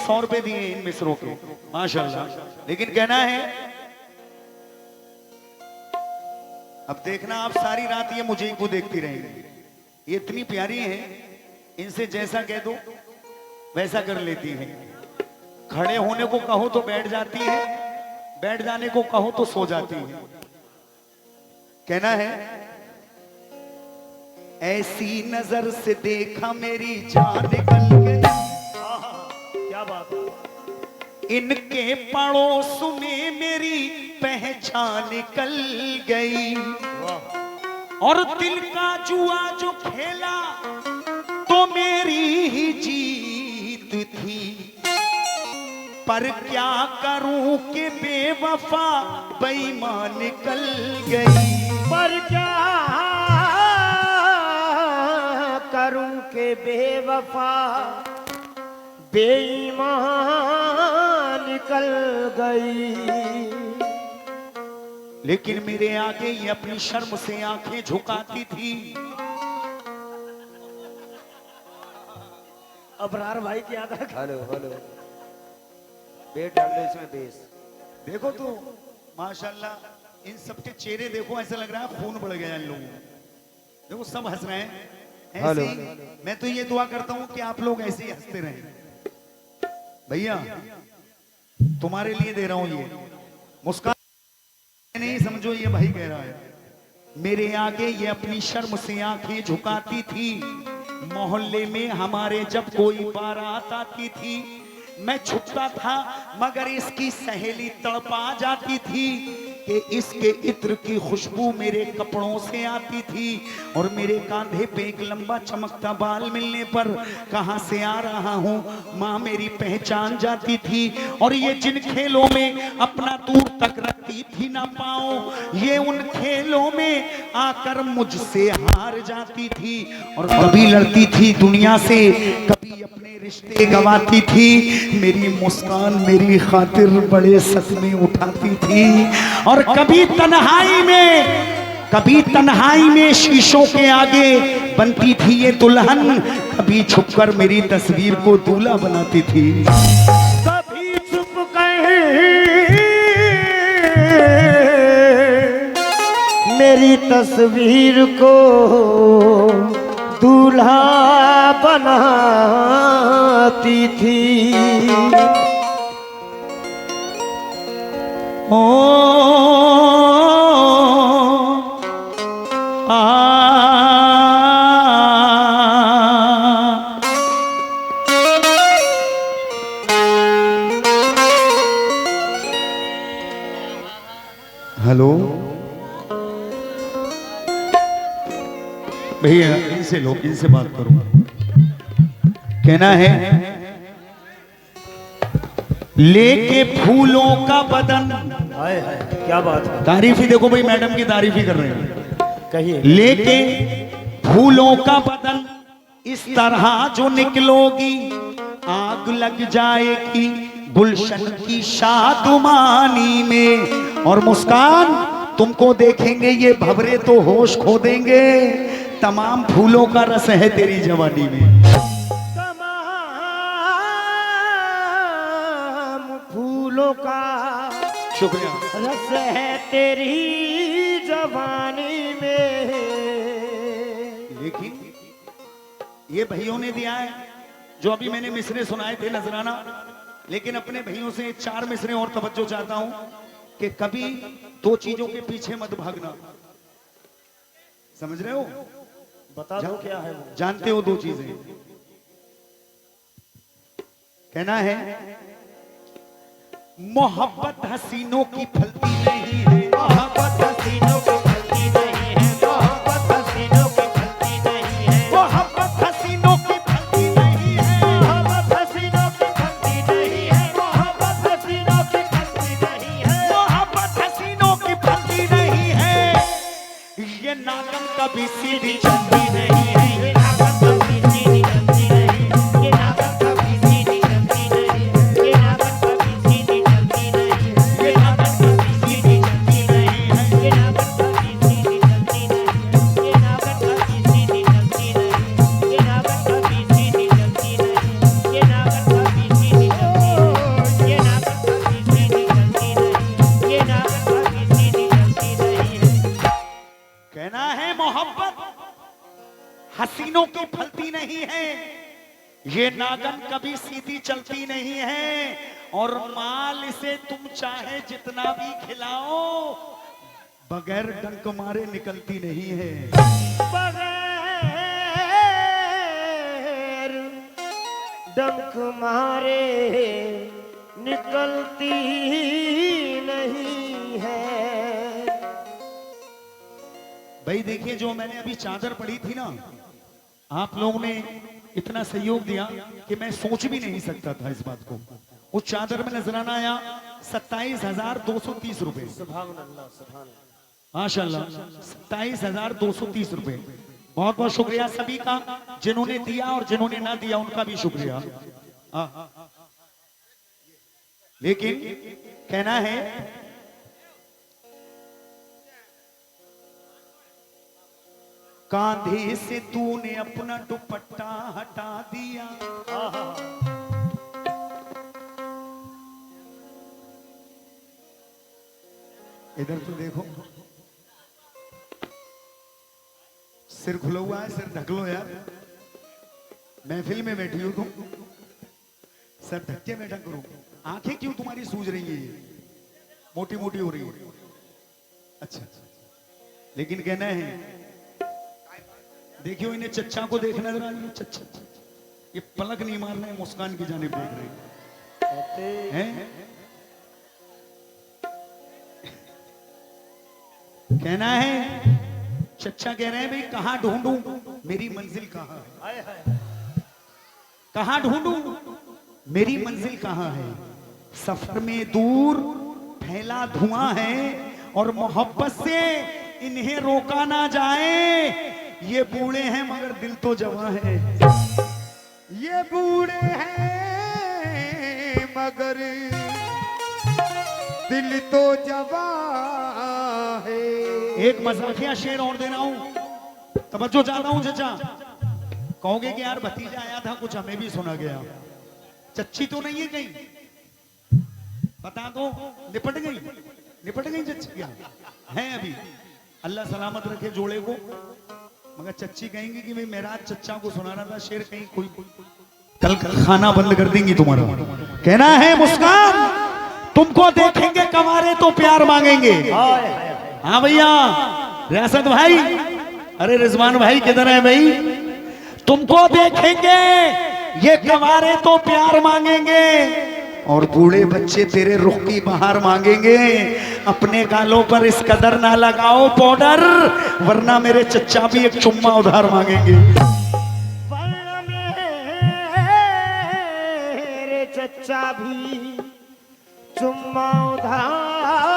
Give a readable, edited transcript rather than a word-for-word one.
100 रुपए दिए इन मिस्रों के, माशाल्लाह। लेकिन कहना है, अब देखना आप सारी रात ये मुझे को देखती रहेंगी। ये इतनी प्यारी है, इनसे जैसा कह दो वैसा कर लेती है। खड़े होने को कहो तो बैठ जाती है, बैठ जाने को कहो तो सो जाती है। कहना है, ऐसी नजर से देखा मेरी जान निकल गई। क्या बात है। इनके पड़ोस में मेरी पहचान निकल गई। और दिल का जुआ जो खेला तो मेरी ही जीत थी। पर क्या करूं कि बेवफा बेईमान निकल गई। पर क्या करूं के बेवफा बेईमान निकल गई। लेकिन मेरे आगे ये अपनी शर्म से आंखें झुकाती थी। अबरार भाई की याद रख। हेलो हेलो, बेट डाल दो इसमें बेस। देखो तो माशाल्लाह इन सबके चेहरे देखो, ऐसा लग रहा है खून बढ़ गया इन लोगों में। देखो सब हंस रहे हैं ऐसे ही। मैं तो ये दुआ करता हूं कि आप लोग ऐसे ही हंसते रहें। भैया तुम्हारे लिए दे रहा हूं ये मुस्कान, नहीं समझो ये भाई कह रहा है। मेरे आगे ये अपनी शर्म से आंखें झुकाती थी। मोहल्ले में हमारे जब कोई बारात आती थी, मैं छुपता था मगर इसकी सहेली तड़पा जाती थी कि इसके इत्र की खुशबू मेरे कपड़ों से आती थी। और मेरे कांधे पे एक लंबा चमकता बाल मिलने पर कहां से आ रहा हूं मां मेरी पहचान जाती थी। और ये जिन खेलों में अपना दूर तक रखती थी ना पाओ, ये उन खेलों में आकर मुझसे हार जाती थी। और कभी लड़ती थी दुनिया से, कभी अपने रिश्ते गंवाती थी। मेरी मुस्कान मेरी खातिर बड़े सदमे उठाती थी। और कभी तन्हाई में शीशों के आगे बनती थी ये दुल्हन, कभी छुपकर मेरी तस्वीर को दूल्हा बनाती थी। कभी छुप कर मेरी तस्वीर को दूल्हा बनाती थी। ओ हेलो भैया, इनसे लो, इनसे बात करो। कहना है, लेके फूलों का बदन। हाय हाय क्या बात है। तारीफ ही देखो भाई, मैडम की तारीफ ही कर रहे हैं। कहिए। लेके फूलों का बदन इस तरह जो निकलोगी, आग लग जाएगी गुलशन की शादुमानी में। और मुस्कान तुमको देखेंगे ये भंवरे तो होश खो देंगे। तमाम फूलों का रस है तेरी जवानी में। तमाम फूलों का शुक्रिया। रस है तेरी जवानी में। लेकिन ये भैयों ने दिया है जो अभी मैंने मिसरे सुनाए थे नजराना। लेकिन अपने भैयों से 4 मिसरे और तवज्जो चाहता हूं कि कभी 2 चीजों के पीछे मत भागना। समझ रहे हो? बता दो क्या है वो। जानते हो 2 चीजें। कहना है, मोहब्बत हसीनों की फलती नहीं है। मोहब्बत हसीनों की फलती नहीं है। मोहब्बत हसीनों की फलती नहीं है। मोहब्बत हसीनों की फलती नहीं है। मोहब्बत हसीनों की फलती नहीं है। मोहब्बत हसीनों की फलती नहीं है। मोहब्बत हसीनों की फलती नहीं है। ये नागम कभी सीधी चलती नहीं है। ये नागम कभी सीधी चलती नहीं। ये नागम कभी सीधी चलती नहीं। ये नागम कभी सीधी चलती नहीं। ये नागम कभी सीधी चलती नहीं है। ये हसीनों की फलती नहीं है, ये नागन कभी सीधी चलती नहीं है, और माल इसे तुम चाहे जितना भी खिलाओ बगैर डंक मारे निकलती नहीं है। बगैर डंक मारे निकलती नहीं है। भाई देखिए, जो मैंने अभी चादर पड़ी थी ना, आप लोगों ने इतना सहयोग दिया कि मैं सोच भी नहीं सकता था इस बात को। उस चादर में नजराना आया 27,230 रुपए। माशाल्लाह, 27,230 रुपए। बहुत बहुत शुक्रिया सभी का, जिन्होंने दिया और जिन्होंने ना दिया उनका भी शुक्रिया। लेकिन कहना है, कांधे से तूने अपना दुपट्टा हटा दिया, इधर तो देखो, सिर खुला हुआ है, सिर ढक लो यार, महफिल में बैठी हो तुम, सर ढक के बैठा करो। आंखें क्यों तुम्हारी सूज रही है, मोटी मोटी हो रही है? अच्छा, लेकिन कहना है, देखियो इन्हें चच्चा को देखना जरा, ये चच्चा ये पलक नहीं मार रहे, मुस्कान की जानिब देख रहे हैं। कहना है, चच्चा कह रहे हैं भाई कहां ढूंढूं मेरी मंजिल कहां है, कहां ढूंढूं मेरी मंजिल कहां है। सफर में दूर फैला धुआं है, और मोहब्बत से इन्हें रोका ना जाए। ये बूढ़े हैं मगर दिल तो जवां है, ये बूढ़े हैं मगर दिल तो जवां है। एक मजाकिया शेर और दे रहा हूं, तवज्जो चाहता हूं चचा। कहोगे कि यार भतीजा आया था, कुछ हमें भी सुना गया। चच्ची तो नहीं है कहीं, बता दो। निपट गई चच्ची क्या है? अभी अल्लाह सलामत रखे जोड़े को, मगर चच्ची कहेंगी कि भाई मेरा चच्चा को सुना रहा था शेर, कहीं कोई कल खाना बंद कर देंगी तुम्हारा। कहना है मुस्कान, तुमको देखेंगे कमारे तो प्यार मांगेंगे। हाँ भैया रियासत भाई, अरे रिजवान भाई किधर है भाई? तुमको देखेंगे ये कमारे तो प्यार मांगेंगे, और बूढ़े बच्चे तेरे रुख की बहार मांगेंगे। अपने गालों पर इस कदर ना लगाओ पाउडर, वरना मेरे चच्चा भी एक चुम्मा उधार मांगेंगे। वरना मेरे चच्चा भी चुम्मा उधार